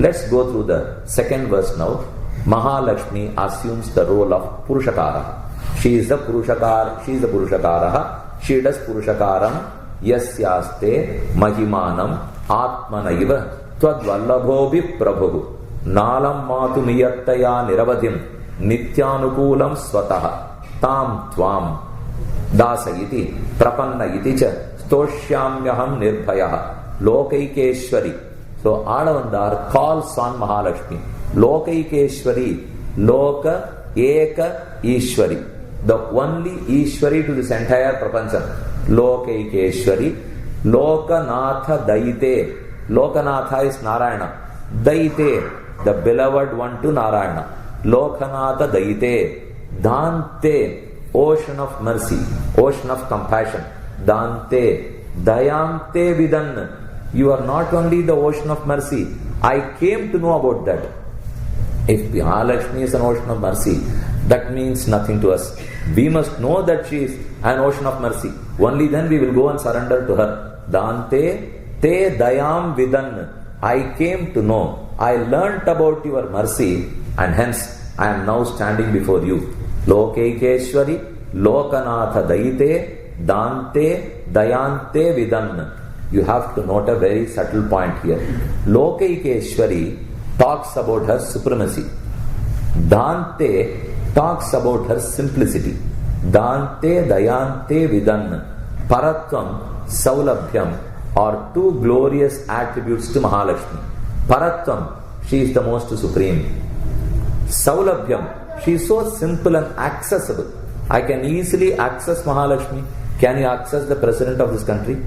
Let's go through the second verse now. Mahalakshmi assumes the role of Purushakara. She is the Purushakara. She is the Purushakara. She does Purushakaram. Yasyaste Mahimanam Atmanaiva Twadvallabhobi Prabhu Nalam Matu Niyattaya Niravadhim Nityanukulam Swataha Tam Tvam Dasa iti Prapanna iti cha Stoshyamyaham Nirbhayaha Lokaikeshwari. So Adavandar calls on Mahalakshmi. Lokaikeshwari, Loka Eka Ishwari. The only Ishwari to this entire Prapancham. Lokaikeshwari, Lokanatha Daite. Lokanatha is Narayana. Daite, the beloved one to Narayana. Lokanatha Daite. Dante, ocean of mercy, ocean of compassion. Dante, Dayante Vidan. You are not only the ocean of mercy. I came to know about that. If Mahalakshmi is an ocean of mercy, that means nothing to us. We must know that she is an ocean of mercy. Only then we will go and surrender to her. Dante te dayam vidan. I came to know. I learnt about your mercy and hence I am now standing before you. Lokaikeshwari, Lokanatha Daite, Dante Dayante Vidan. You have to note a very subtle point here. Lokaikeshwari talks about her supremacy. Dante talks about her simplicity. Dante Dayante Vidan. Paratvam, Saulabhyam are two glorious attributes to Mahalakshmi. Paratvam, she is the most supreme. Saulabhyam, she is so simple and accessible. I can easily access Mahalakshmi. Can you access the president of this country?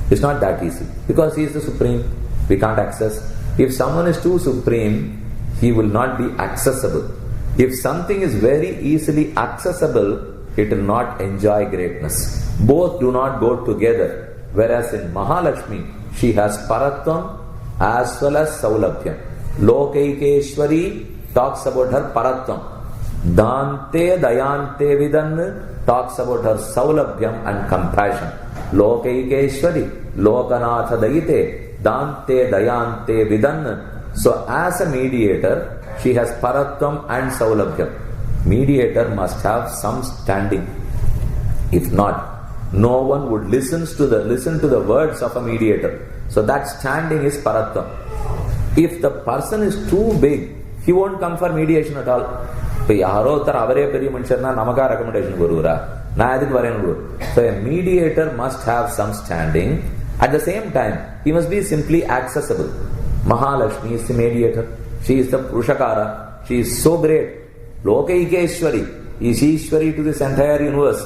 It's not that easy because he is the supreme. We can't access. If someone is too supreme, he will not be accessible. If something is very easily accessible, it will not enjoy greatness. Both do not go together. Whereas in Mahalakshmi, she has Paratvam as well as Saulabhyam. Lokaikeshwari talks about her Paratvam. Dante Dayante Vidan talks about her Saulabhyam and compassion. Lokaikeshwari, Lokanatha Daite, Dante Dayante Vidan. So as a mediator, she has Paratvam and Saulabhyam. Mediator must have some standing. If not, no one would listen to the words of a mediator. So that standing is Paratvam. If the person is too big, he won't come for mediation at all. So a mediator must have some standing. At the same time, he must be simply accessible. Mahalakshmi is the mediator. She is the Purushakara. She is so great. Lokaikeshwari is Ishwari to this entire universe.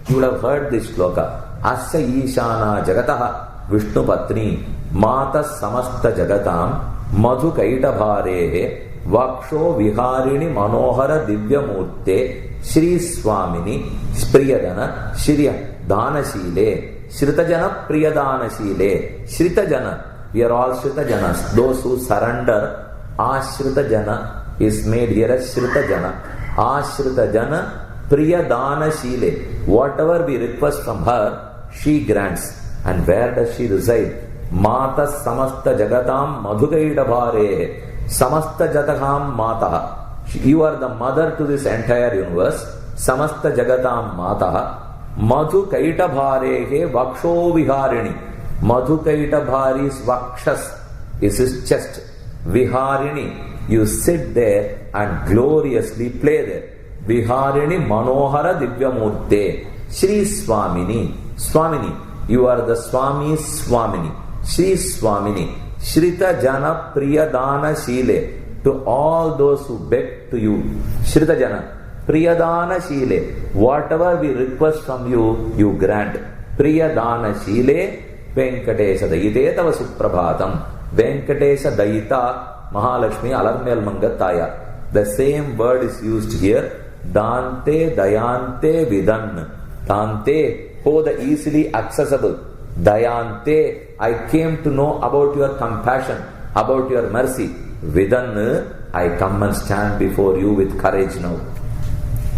You would have heard this shloka. Asya Ishana Jagataha Vishnu Patni Mata Samasta Jagatam Madhu Kaita Bharehe Vaksho Viharini Manohara Divya Murte Shri Swamini Priyadana Shriya Danashile Shritajana Priyadanashile Shritajana. We are all Shritajanas. Those who surrender. Ashritajana is made here as Shritajana. Ashritajana Priyadanashile. Whatever we request from her, she grants. And where does she reside? Mata Samasta Jagatam Madhukaita Bharehe. Samasta Jatakam Mataha. You are the mother to this entire universe. Samasta Jagatam Mataha. Madhukaita Bharehe Vaksho Viharini. Madhukaita Bhari is Vakshas, is his chest. Viharini, you sit there and gloriously play there. Viharini Manohara Divya Murte. Shri Swamini. Swamini, you are the Swami Swamini. Shri Swamini. Shrita Jana Priyadana Shile. To all those who beg to you. Shrita Jana Priyadana Shile. Whatever we request from you, you grant. Priyadana Shile. Venkatesha Daite Tava Suprabhatam. Venkatesha Daita Mahalakshmi Alarmel Mangataya. The same word is used here. Dante Dayante Vidan. Dante, oh the easily accessible. Dayante, I came to know about your compassion, about your mercy. Vidan, I come and stand before you with courage now.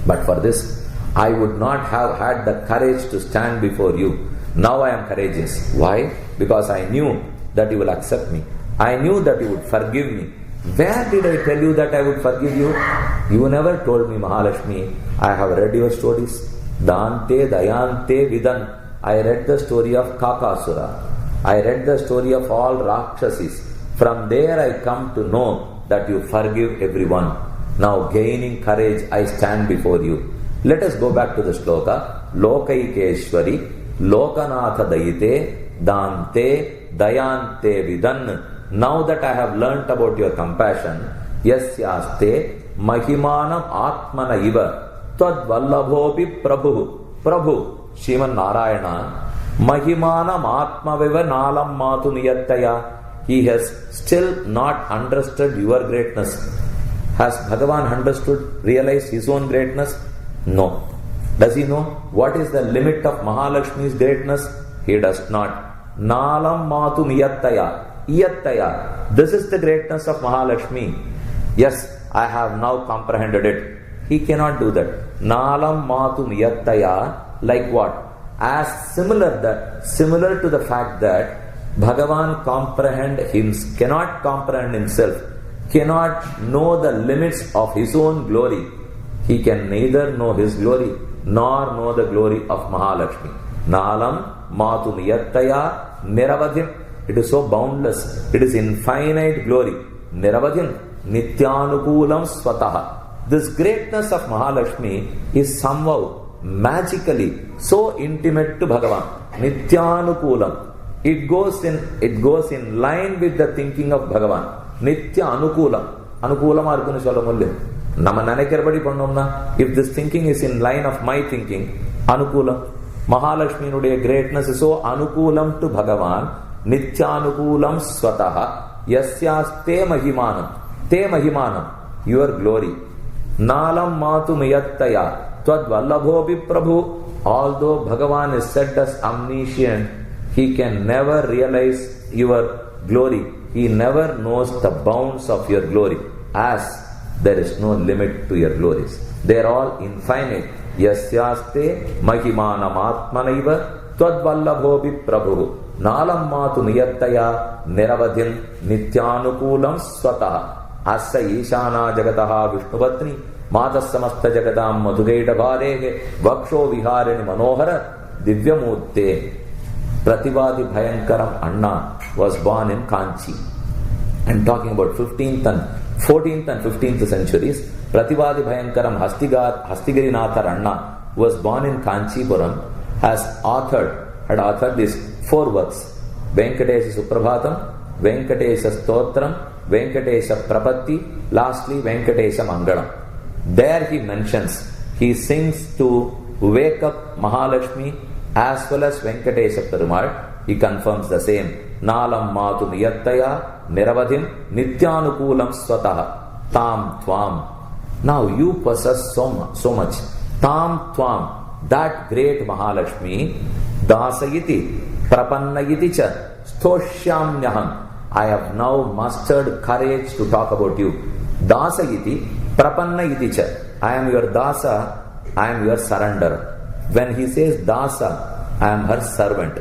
But for this, I would not have had the courage to stand before you. Now I am courageous. Why? Because I knew that you will accept me. I knew that you would forgive me. Where did I tell you that I would forgive you? You never told me, Mahalakshmi. I have read your stories. Dante, Dayante, Vidan. I read the story of Kakasura. I read the story of all Rakshasis. From there I come to know that you forgive everyone. Now gaining courage, I stand before you. Let us go back to the sloka. Lokaikeshwari, Lokanatha Dayite, Dante, Dayante Vidan. Now that I have learnt about your compassion, Yasyaste, Mahimanam Atmana Iva, Tad Vallabhopi Prabhu. Prabhu, Shivan Narayana, Mahimanam Atmaviva Nalam Matu Niyattaya. He has still not understood your greatness. Has Bhagavan understood, realized his own greatness? No. Does he know what is the limit of Mahalakshmi's greatness? He does not. Nalam Matu Niyattaya. Iyattaya. This is the greatness of Mahalakshmi. Yes, I have now comprehended it. He cannot do that. Nalam Matu Niyattaya. Like what? As similar to the fact that Bhagavan cannot comprehend himself, cannot know the limits of his own glory. He can neither know his glory nor know the glory of Mahalakshmi. Nalam Matu Niyattaya Niravadhim. It is so boundless. It is infinite glory. Niravadhim Nityanukulam Swataha. This greatness of Mahalakshmi is somehow magically so intimate to Bhagavan. Nityanukulam. It goes in line with the thinking of Bhagavan. Nitya Anukulam. Anukulam arkunu solla Nama nanekkirabadi pannomna. If this thinking is in line of my thinking, Anukulam. Mahalakshmi nuடைய greatness is so Anukulam to Bhagavan. Nityanukulam Swataha. Yasyaste Mahimanam. Te Mahimanam. Your glory. Nalam Matu Niyattaya. Tvad Vallabhopi Prabhu. Although Bhagavan is said as omniscient, he can never realize your glory. He never knows the bounds of your glory, as there is no limit to your glories. They are all infinite. Yasyaste Mahimanam Atmanaiva Tvad Vallabhopi Prabhu. Nalam Matu Niyattaya Niravadhin Nityanukulam Swataha. Asa Ishana Jagataha Vishnupatni Matas Samasta Jagatam Madhugaita Bharehe Vaksho Viharini Manohara Divyamurte. Prativadi Bhayankaram Anna was born in Kanchi. I am talking about 14th and 15th centuries. Prativadi Bhayankaram Hastigirinatha Anna was born in Kanchipuram, had authored these 4 works: Venkatesha Suprabhatam, Venkatesha Stotram, Venkatesha Prapatti, lastly Venkatesha Mangalam. There he sings to wake up Mahalakshmi as well as Venkatesha Perumal. He confirms the same. Nalam Matu Niyattaya Niravadhim Nityanukulam Swataha Tam Tvam. Now you possess so much. Tam Tvam, that great Mahalakshmi, Dasayiti Prapannayiti Cha Stoshyamnyaham. I have now mastered courage to talk about you. Dasayiti Prapannayiti Cha. I am your Dasa, I am your surrenderer. When he says Dasa, I am her servant.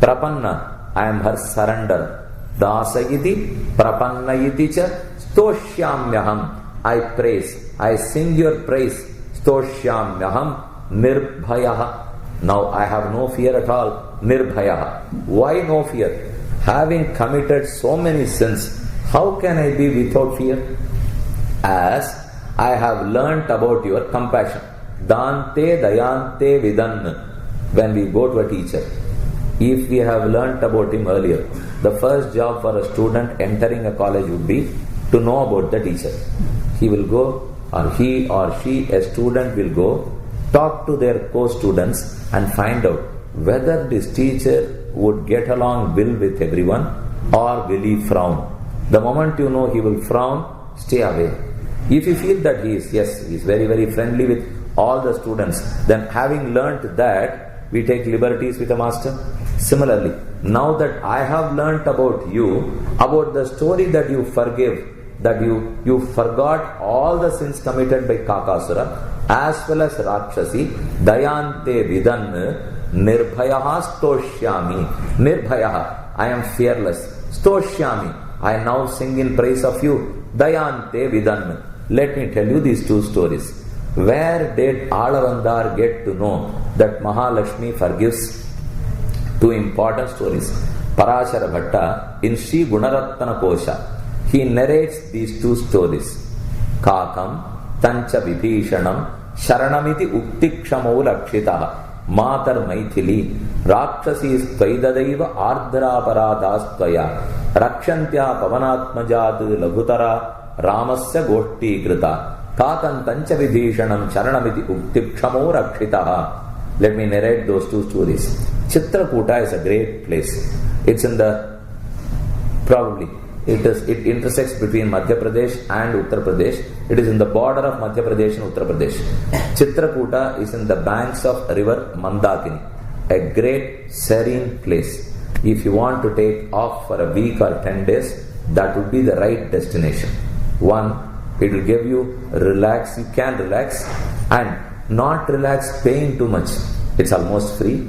Prapanna, I am her surrender. Dasayiti Prapannayiti Cha Stoshyamyaham. I praise, I sing your praise. Stoshyamyaham Nirbhayaha. Now I have no fear at all. Nirbhayaha. Why no fear? Having committed so many sins, how can I be without fear? As I have learnt about your compassion. Dante Dayante Vidan. When we go to a teacher, if we have learnt about him earlier, the first job for a student entering a college would be to know about the teacher. He will go, or he or she, a student will go, talk to their co-students and find out whether this teacher would get along well with everyone or will he frown. The moment you know he will frown, stay away. If you feel that he is very, very friendly with all the students, then having learnt that, we take liberties with a master. Similarly, now that I have learnt about you, about the story that you forgive, that you forgot all the sins committed by Kakasura as well as Rakshasi, Dayante Vidan, Nirbhayaha Stoshyami. Nirbhayaha, I am fearless. Stoshyami, I now sing in praise of you. Dayante Vidan. Let me tell you these two stories. Where did Alavandar get to know that Mahalakshmi forgives? Two important stories. Parashara Bhatta in Sri Gunarattana Kosha, he narrates these two stories. Kakam Tancha Vibhishanam Sharanamiti Uktikshamo Lakshitaha Matar Maithili Rakshasi Tvaidadaiva Ardhara Paradastvaya Rakshantya Pavanatmajadu Lagutara Ramasya Goshti Krita Kakam Tancha Vibhishanam Sharanamiti Uktikshamo Rakshitaha. Let me narrate those two stories. Chitrakuta is a great place. It's in the, probably, it intersects between Madhya Pradesh and Uttar Pradesh. It is in the border of Madhya Pradesh and Uttar Pradesh. Chitrakuta is in the banks of river Mandakini. A great serene place. If you want to take off for a week or 10 days, that would be the right destination. One, it will give you relax, you can relax, and not relax paying too much. It's almost free.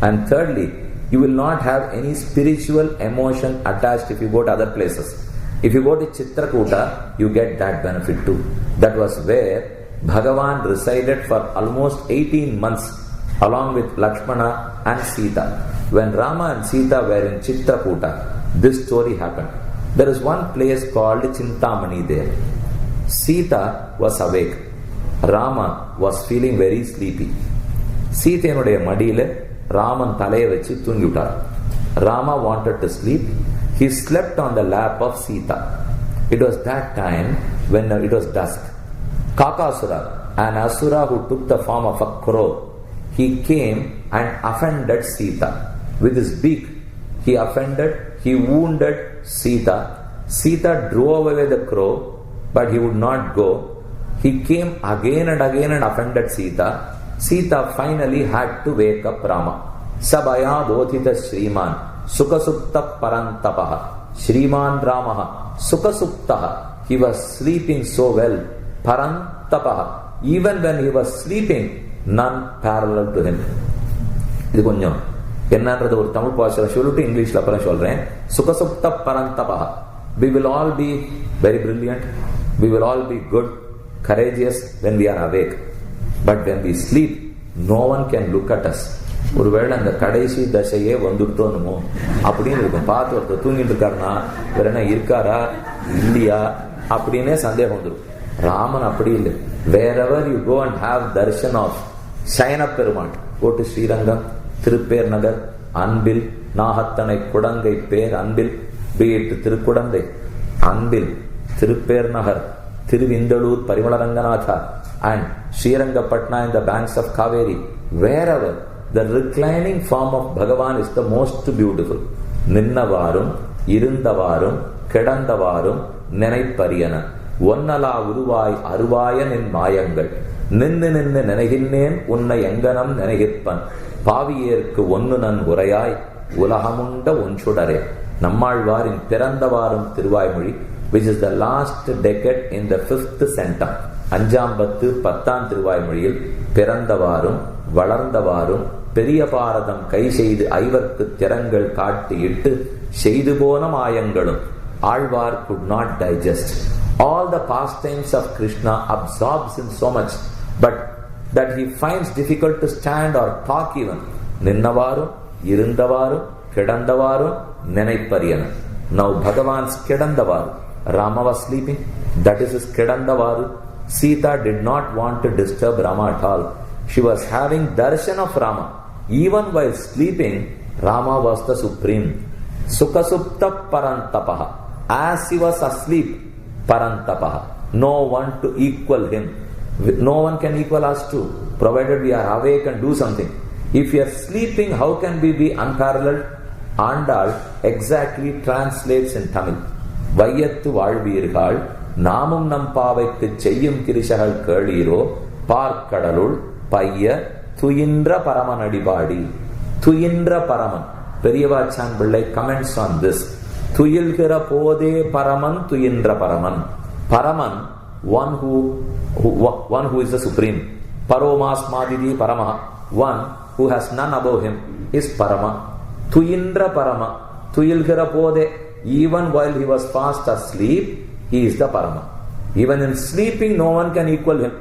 And thirdly, you will not have any spiritual emotion attached if you go to other places. If you go to Chitrakuta, you get that benefit too. That was where Bhagavan resided for almost 18 months along with Lakshmana and Sita. When Rama and Sita were in Chitrakuta, this story happened. There is one place called Chintamani there. Sita was awake. Rama was feeling very sleepy. Sitayanuடைய மடியில ராமன் தலையை வச்சு தூங்கிவிட்டார். Rama wanted to sleep. He slept on the lap of Sita. It was that time when it was dusk. Kakasura, an asura who took the form of a crow, he came and offended Sita. With his beak, he offended, he wounded Sita. Sita drove away the crow, but he would not go. He came again and offended Sita. Sita finally had to wake up Rama. Sabaya dodhita Shriman Sukasupta Parantapaha Shriman Ramaha Sukasuptaha. He was sleeping so well. Parantapaha. Even when he was sleeping, none parallel to him. இது கொஞ்சம் என்னன்றது ஒரு தமிழ் பாஷையில் சொல்லிட்டு இங்கிலீஷ்ல அப்புறம் சொல்றேன். சுகசுப்த பரந்தபஹ. We will all be very brilliant. We will all be good, courageous when we are awake. But when we sleep, no one can look at us. ஒருவேளை அந்த கடைசி தசையே வந்துட்டோனுமோ அப்படின்னு இருக்கும். பார்த்து ஒருத்தர் தூங்கிட்டு இருக்காருன்னா வேற என்ன இருக்காரா இல்லையா அப்படின்னே சந்தேகம் வந்துடும். ராமன் அப்படி இல்லை. Wherever you go and have darshan of Shaina Perumal, go to Srirangam, Tirupper Nagar, Anbil, Nahattanai Kudangai Per Anbil, be it Tirukudandai, Anbil, Tirupper Nagar, Tiruvindalur, Parimalaranganatha, and Srirangapatna in the banks of Kaveri, wherever the reclining form of Bhagavan is the most beautiful. Ninnavarum, Irundavarum, Kedandavarum, Nenaipariyana, Onnala Uruvai, Aruvayan in Mayangal, Ninnu Nenehinnen, Unna Yanganam Nenehippan, Paviyerku Onnunan Urayai, Ulahamunda Unchudare, Nammalvar in Pirandavarum Tiruvayamuri, which is the last decade in the 5th centum. அஞ்சாம்பத்து 10ஆம் திருவாய்மொழியில் பிறந்தவாறும் வளர்ந்தவாறும் பெரிய பாரதம் கை செய்து ஐவர்க்கு திறங்கள் காட்டி இட்டு செய்து போன மாயங்களும் Alvar could not digest. All the pastimes of Krishna absorbs him so much, but that he finds difficult to stand or talk even. நின்னவாறும் இருந்தவாறும் கிடந்தவாறும் நினைப்பரியன. Now Bhagavan's கிடந்தவாறு. Rama was sleeping. That is his கிடந்தவாறு. Sita did not want to disturb Rama at all. She was having darshan of Rama. Even while sleeping, Rama was the supreme. Sukasupta Parantapaha. As he was asleep, Parantapaha. No one to equal him. No one can equal us too, provided we are awake and do something. If we are sleeping, how can we be unparalleled? Andal exactly translates in Tamil. Vayattu வாழ்வீர்கள் நாமும் நம் பாவைக்கு செய்யும் கிரிசகள் கேளீரோ பார்க்கடலுள் பைய துயின்ற பரமன் அடிபாடி. துயின்ற பரமன். பெரியவாச்சான் பிள்ளை comments on this. துயில்கிற போதே பரமன் துயின்ற பரமன். Paraman, one who is the supreme. Paromasmadidi Paramaha. One who has none above him is Parama. Tuyindra Parama. Tuyilgira Pode. even while he was fast asleep, he is the Parama. Even in sleeping, no one can equal him.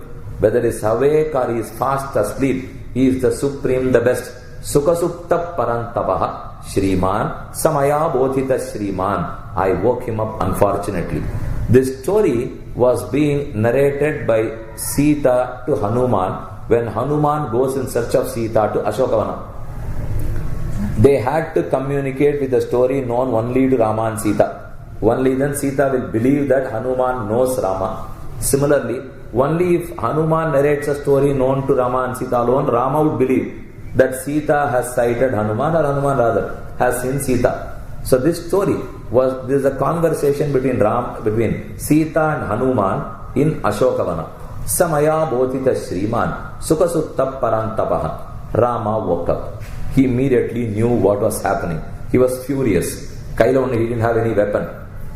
Whether he is awake or he is fast asleep, he is the supreme, the best. Sukasupta Parantapaha Shriman Samaya Bodhita Shriman. I woke him up, unfortunately. This story was being narrated by Sita to Hanuman when Hanuman goes in search of Sita to Ashokavana. They had to communicate with the story known only to Rama and Sita. Only then Sita will believe that Hanuman knows Rama. Similarly, only if Hanuman narrates a story known to Rama and Sita alone, Rama would believe that Sita has sighted Hanuman, or Hanuman rather has seen Sita. So this story there is a conversation between Sita and Hanuman in Ashokavana. Samaya Bodhita Shriman Sukasutta Parantapaha. Rama woke up. He immediately knew what was happening. He was furious. Kaila only, he didn't have any weapon.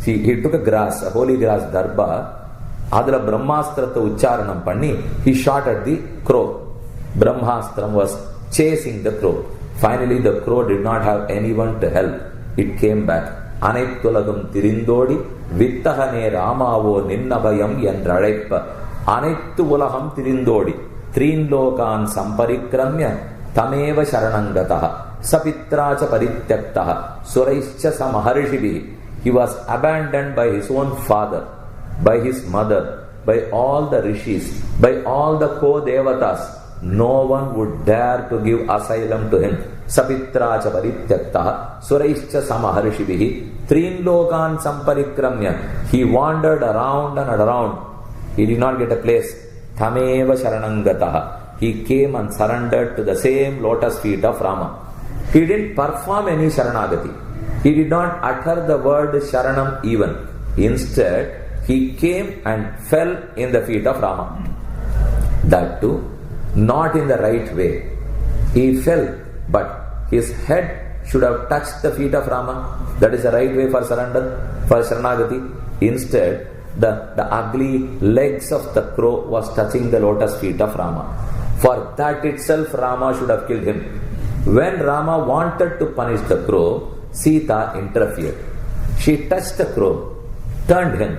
He took a holy grass, darbha. Adala Brahmastrata Ucharanam Panni. He shot at the crow. Brahmastram was chasing the crow. Finally, the crow did not have anyone to help. It came back. Anaitulagam Tirindodi Vittahane Ramavo Ninnabhayam Yandralepa. Anaitu Ulaham Tirindodi Trinlokan Samparikramya Tameva Sharanangataha Sapitracha Parityaktaha Suraischa Samaharishibi. He was abandoned by his own father, by his mother, by all the rishis, by all the co-devatas. No one would dare to give asylum to him. Sapitracha Parityaktaha Suraischa Samaharishibi. Trinlokan Samparikramya. He wandered around and around. He did not get a place. Tameva Sharanangataha. He came and surrendered to the same lotus feet of Rama. He didn't perform any Sharanagati. He did not utter the word Sharanam even. Instead, he came and fell in the feet of Rama. That too, not in the right way. He fell, but his head should have touched the feet of Rama. That is the right way for surrender, for Sharanagati. Instead, the ugly legs of the crow was touching the lotus feet of Rama. For that itself, Rama should have killed him. When Rama wanted to punish the crow, Sita interfered. She touched the crow, turned him,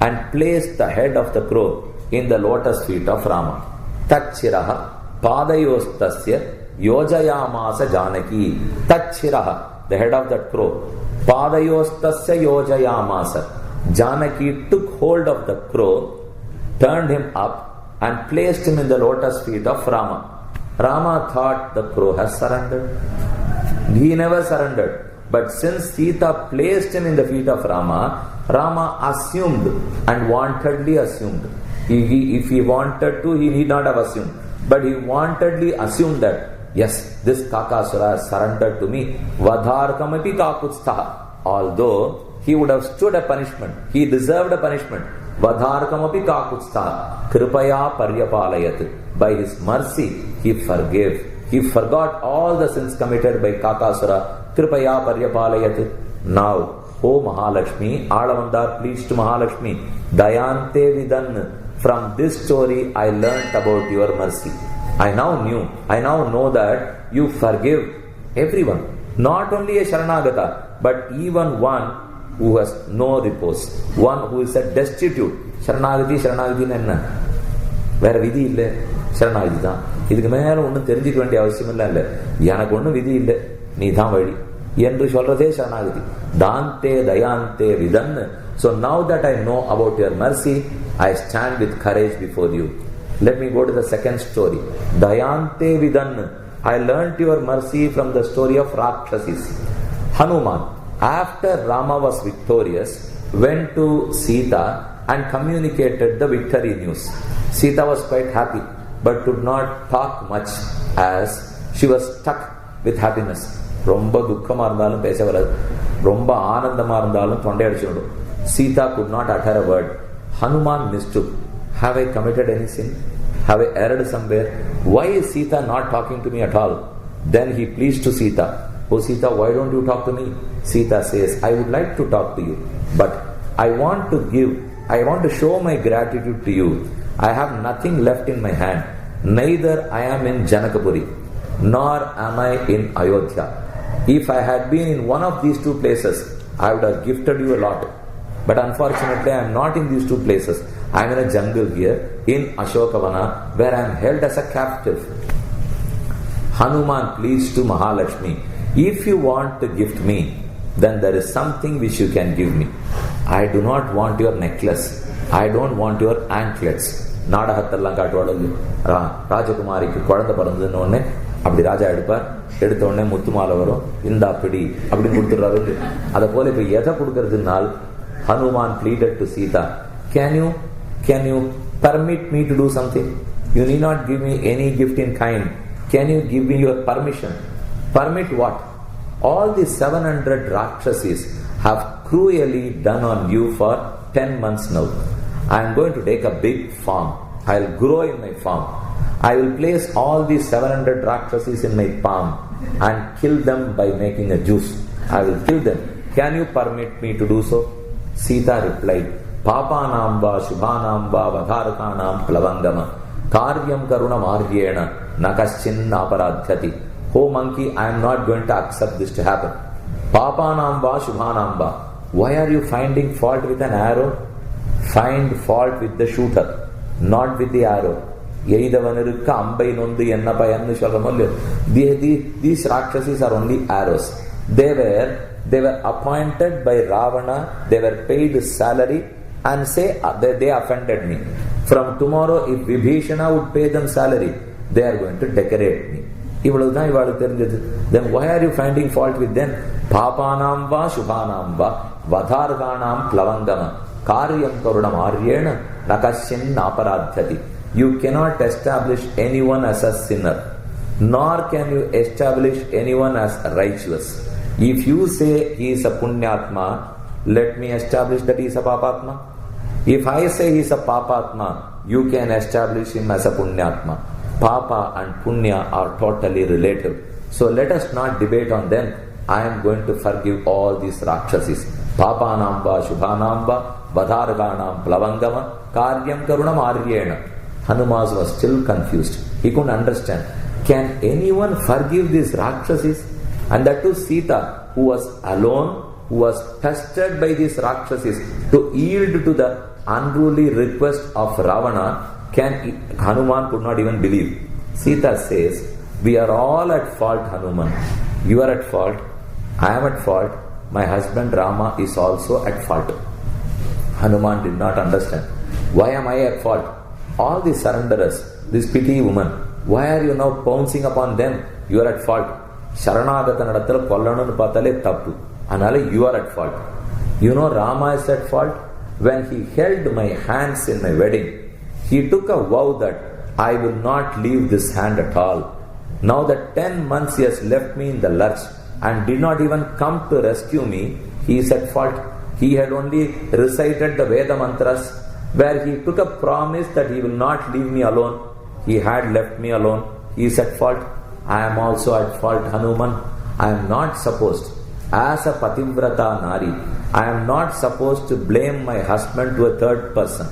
and placed the head of the crow in the lotus feet of Rama. Tachiraha Padayostasya Yojayamasa Janaki. Tachiraha, the head of that crow. Padayostasya Yojayamasa. Janaki took hold of the crow, turned him up, and placed him in the lotus feet of Rama. Rama thought the crow has surrendered. He never surrendered. But since Sita placed him in the feet of Rama, Rama assumed and wantedly assumed. If he wanted to, he need not have assumed. But he wantedly assumed that, yes, this Kakasura has surrendered to me. Vadharkamapi kakutstaha. Although he would have stood a punishment. He deserved a punishment. Vadharkamapi kakutstaha. Kripaya paryapalayat. By his mercy, he forgave. He forgot all the sins committed by Kakasura. Kripaya paryapalayat. Now, O Mahalakshmi, Alavandar pleads to Mahalakshmi, Dayante Vidan. From this story, I learnt about your mercy. I now know that you forgive everyone. Not only a Sharanagata, but even one who has no repose. One who is a destitute. Sharanagati enna? Vera vidhi ille. Sharanagati dhaan. Idhukku mela onnu therinjikka vendiya avasiyam illa illa. Enakku onnu vidhi ille. Nee dhaan vadi. Endru solradhe Sharanagati. Dante Dayante Vidan. So now that I know about your mercy, I stand with courage before you. Let me go to the second story. Dayante Vidan. I learnt your mercy from the story of Rakshasis. Hanuman, after Rama was victorious, went to Sita and communicated the victory news. Sita was quite happy, but could not talk much as she was stuck with happiness. Romba dukkama irundhalum pesa varadu. Romba aanandama irundhalum thonde adichundu. Sita could not utter a word. Hanuman mistook. Have I committed any sin? Have I erred somewhere? Why is Sita not talking to me at all? Then he pleads to Sita. Oh Sita, why don't you talk to me? Sita says, I would like to talk to you, but I want to show my gratitude to you. I have nothing left in my hand. Neither I am in Janakapuri, nor am I in Ayodhya. If I had been in one of these two places, I would have gifted you a lot. But unfortunately, I am not in these two places. I am in a jungle here, in Ashokavana, where I am held as a captive. Hanuman pleads to Mahalakshmi, if you want to gift me, then there is something which you can give me. I do not want your necklace. I don't want your anklets. நாடகத்தெல்லாம் காட்டுவாள் ராஜகுமாரிக்கு குழந்தை பிறந்ததுன்னு உடனே அப்படி ராஜா எடுப்பார், எடுத்த உடனே முத்து மாலை வரும், இந்தா பிடி அப்படின்னு கொடுத்துடுறாரு. அதை போல இப்ப எதை கொடுக்கறதுனால் Hanuman pleaded to Sita, can you permit me to do something? You need not give me any gift in kind. Can you give me your permission? Permit what? All the 700 Rakshasis have cruelly done on you for 10 months now. I am going to take a big farm. I will grow in my farm. I will place all these 700 Rakshasis in my palm and kill them by making a juice. I will kill them. Can you permit me to do so? Sita replied, Papanam va Shubhanam va Vadharakanam Plavangama Karyam Karunam Aryena Nakaschin Aparadhyati. Oh monkey, I am not going to accept this to happen. Papanam va Shubhanam va. Why are you finding fault with an arrow? Find fault with the shooter, not with the arrow. These Rakshasis are only arrows. They were appointed by Ravana, they were paid salary and say they offended me. From tomorrow, if Vibhishana would pay them salary, they are going to decorate me. Then why are you finding fault with them? Papanam va Shubhanam va Vadharganam Plavangama Karyam Karunam Aryena Nakashin Aparadhyati. You cannot establish anyone as a sinner, nor can you establish anyone as righteous. If you say he is a Punyatma, let me establish that he is a Papatma. If I say he is a Papatma, you can establish him as a Punyatma. Papa and Punya are totally relative. So let us not debate on them. I am going to forgive all these Rakshasis. Papanam va Shubhanam va Vadharganam Plavangama Karyam Karunam Aryena. Hanuman was still confused. He couldn't understand. Can anyone forgive these Rakshasis? And that too Sita, who was alone, who was tested by these Rakshasis to yield to the unruly request of Ravana, Hanuman could not even believe. Sita says, we are all at fault, Hanuman. You are at fault. I am at fault. My husband Rama is also at fault. Hanuman did not understand. Why am I at fault? All these surrenderers, this pity woman, why are you now pouncing upon them? You are at fault. Sharanagatanadathil kollanunu pathale tappu. Anale you are at fault. You know Rama is at fault? When he held my hands in my wedding, he took a vow that I will not leave this hand at all. Now that 10 months he has left me in the lurch and did not even come to rescue me, he is at fault. He had only recited the Veda mantras where he took a promise that he will not leave me alone. He had left me alone. He is at fault. I am also at fault, Hanuman. I am not supposed, as a Pativrata Nari, I am not supposed to blame my husband to a third person.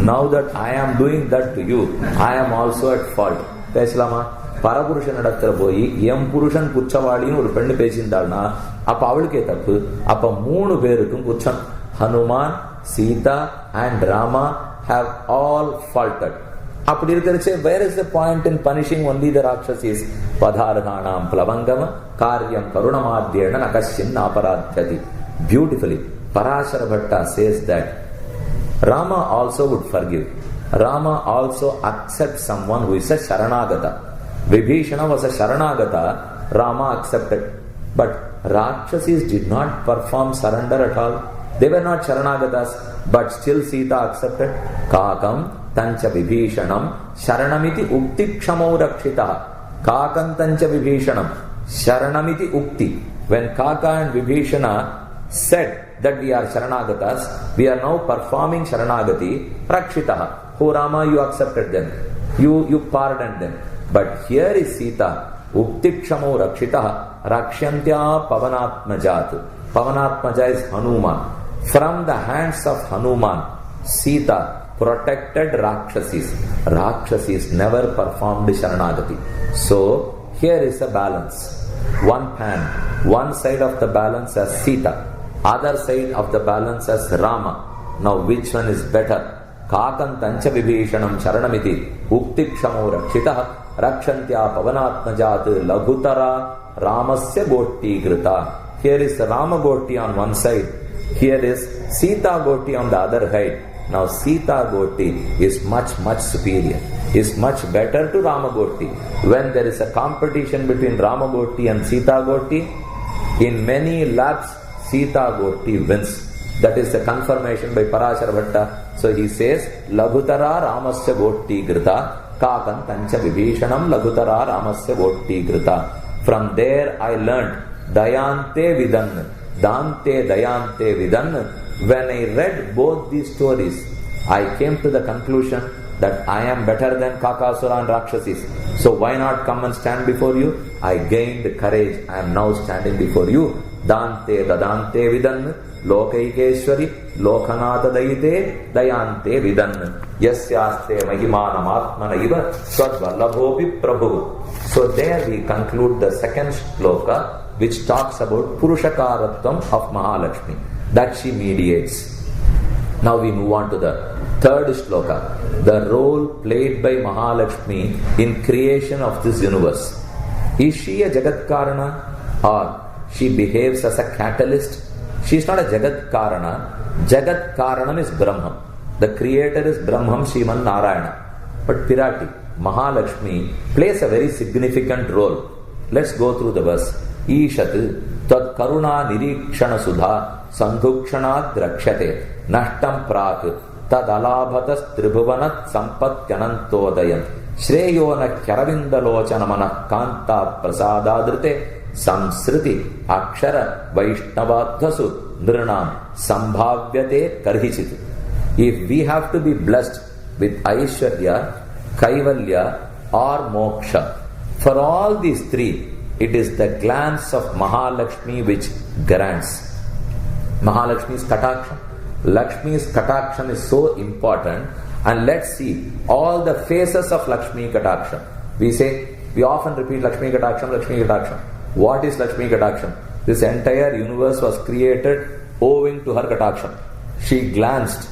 Now that I am doing that to you, I am also at fault. பேசலாமா? பரபுருஷன் இடத்துல போய் M புருஷன் குற்றவாளின்னு ஒரு பெண்ணு பேசியிருந்தாள்னா அப்ப அவளுக்கே தப்பு. அப்ப 3 பேருக்கும் குற்றம். Hanuman, Sita and Rama have all faulted. அப்படி இருக்கிறச்சே, where is the point in punishing only the Rakshasis? Padharganam Plavangama Karyam Karunamadhyena Nakashin Aparadhyati. Beautifully, Parashara Bhatta says that Rama also would forgive. Rama also accepts someone who is a Sharanagata. Vibhishana was a Sharanagata, Rama accepted. But Rakshasis did not perform surrender at all. They were not Sharanagatas, but still Sita accepted. Kakam tancha Vibhishanam Sharanamiti Ukti Kshamau Rakshita. Kakam tancha Vibhishanam Sharanamiti Ukti. When Kaka and Vibhishana said that we are Sharanagatas, we are now performing Sharanagati, Rakshitaha. Oh Rama, you accepted them. You pardoned them. But here is Sita, Uktikshamo Rakshitaha, Rakshantya Pavanatmajat. Pavanatmaja is Hanuman. From the hands of Hanuman, Sita protected Rakshasis. Rakshasis never performed Sharanagati. So, here is a balance. One side of the balance as Sita. Other side of the balance as Rama. Now which one is better? Kakam tancha vibhishanam charanamiti uktikshamo rakshitah rakshantya pavanatmajat laghutara ramasya goti grita. Here is Rama goti on one side. Here is Sita goti on the other side. Now Sita goti is much superior, is much better to Rama goti. When there is a competition between Rama goti and Sita goti, in many laps Sita goti wins. That is the confirmation by Parashara Bhatta. So he says, Laghutara Ramasya Goti Grita, Kakam Tancha Vibhishanam Laghutara Ramasya Goti Grita. From there I learned Dayante Vidan, Dante Dayante Vidan. When I read both these stories, I came to the conclusion that I am better than Kakasura and Rakshasis. So why not come and stand before you? I gained courage. I am now standing before you. Dante Dadante Vidan, Lokaikeshwari, Lokanata Daite, Dayante Vidan, Yasyaste Mahimanam Atmanaiva, Swadvallabhopi Prabhu. So there we conclude the second shloka, which talks about Purushakaratvam of Mahalakshmi, that she mediates. Now we move on to the third shloka, the role played by Mahalakshmi in creation of this universe. Is she a Jagat Karana, or she behaves as a catalyst? She is not a Jagat Karana. Jagat Karanam is Brahman. The creator is Brahman, Sriman Narayana. But Pirati, Mahalakshmi, plays a very significant role. Let's go through the verse. Ishat Tat Karuna Nirikshana Sudha Sandhukshanad Drakshate Nashtam Prak Tad Alabhatas Tribhuvanat Sampatyanantodayam Shreyona Kyaravindalochana Kanta Prasadadrite Samsriti Akshara Vaishnavadhasu Nirnam Sambhavyate Karhichit. If we have to be blessed with Aishwarya, Kaivalya or Moksha, for all these three, it is the glance of Mahalakshmi which grants. Mahalakshmi's Kataksham. Lakshmi's Kataksham is so important, and let's see all the phases of Lakshmi Kataksham. We often repeat Lakshmi Kataksham, Lakshmi Kataksham. What is Lakshmi Kataksham? This entire universe was created owing to her Kataksham. She glanced.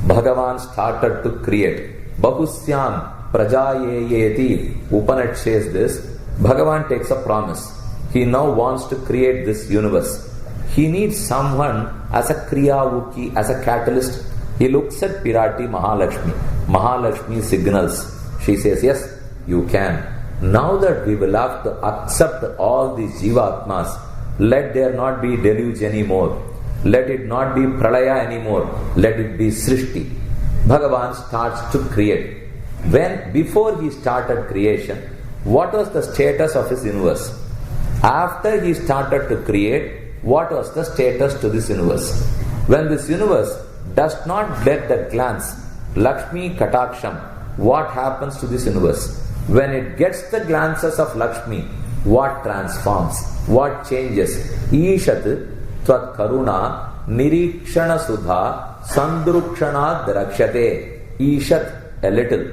Bhagavan started to create. Bahusyam Prajayeyeti. Upanishad says this. Bhagavan takes a promise. He now wants to create this universe. He needs someone as a Kriyavuki, as a catalyst. He looks at Pirati Mahalakshmi. Mahalakshmi signals. She says, yes, you can. Now that we will have to accept all these Jivatmas, let there not be deluge anymore. Let it not be Pralaya anymore. Let it be Srishti. Bhagavan starts to create. Before he started creation, what was the status of his universe? After he started to create, what was the status to this universe? When this universe does not get the glance, Lakshmi Kataksham, what happens to this universe? When it gets the glances of Lakshmi, what transforms? What changes? Ishat Tvat Karuna Nirikshana Sudha Sandrukshana Drakshate. Ishat, a little.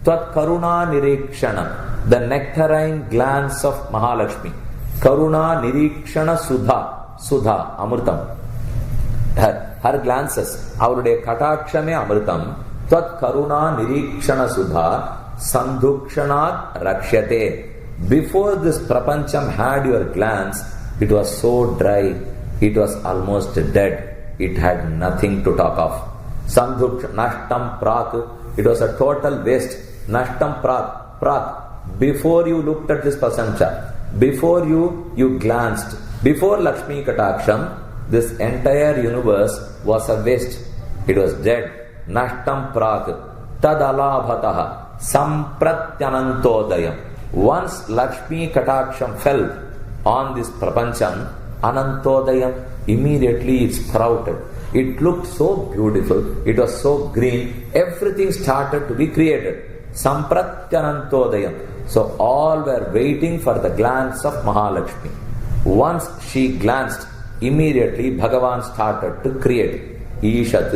Tvat Karuna Nirikshana, the nectarine glance of Mahalakshmi. Karuna Nirikshana Sudha. Sudha, Amritam. Her glances, Avude Katakshame Amritam. Tvat Karuna Nirikshana Sudha Sandhukshanat Rakshate. Before this Prapancham had your glance, it was so dry, it was almost dead. It had nothing to talk of. Nashtam Prak, it was a total waste. Nashtam Prak. Before you looked at this Prapancha, before you glanced, before Lakshmi Kataksham, this entire universe was a waste. It was dead. Nashtam Prak. Tadalabhataha. Sampratyanantodayam. Once Lakshmi Kataksham fell on this Prapancham, Anantodayam, immediately it sprouted. It looked so beautiful. It was so green. Everything started to be created. Sampratyanantodayam. So all were waiting for the glance of Mahalakshmi. Once she glanced, immediately Bhagavan started to create. Ishat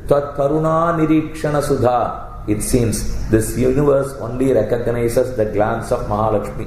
Tvat Karuna Nirikshana Sudha. It seems this universe only recognizes the glance of Mahalakshmi.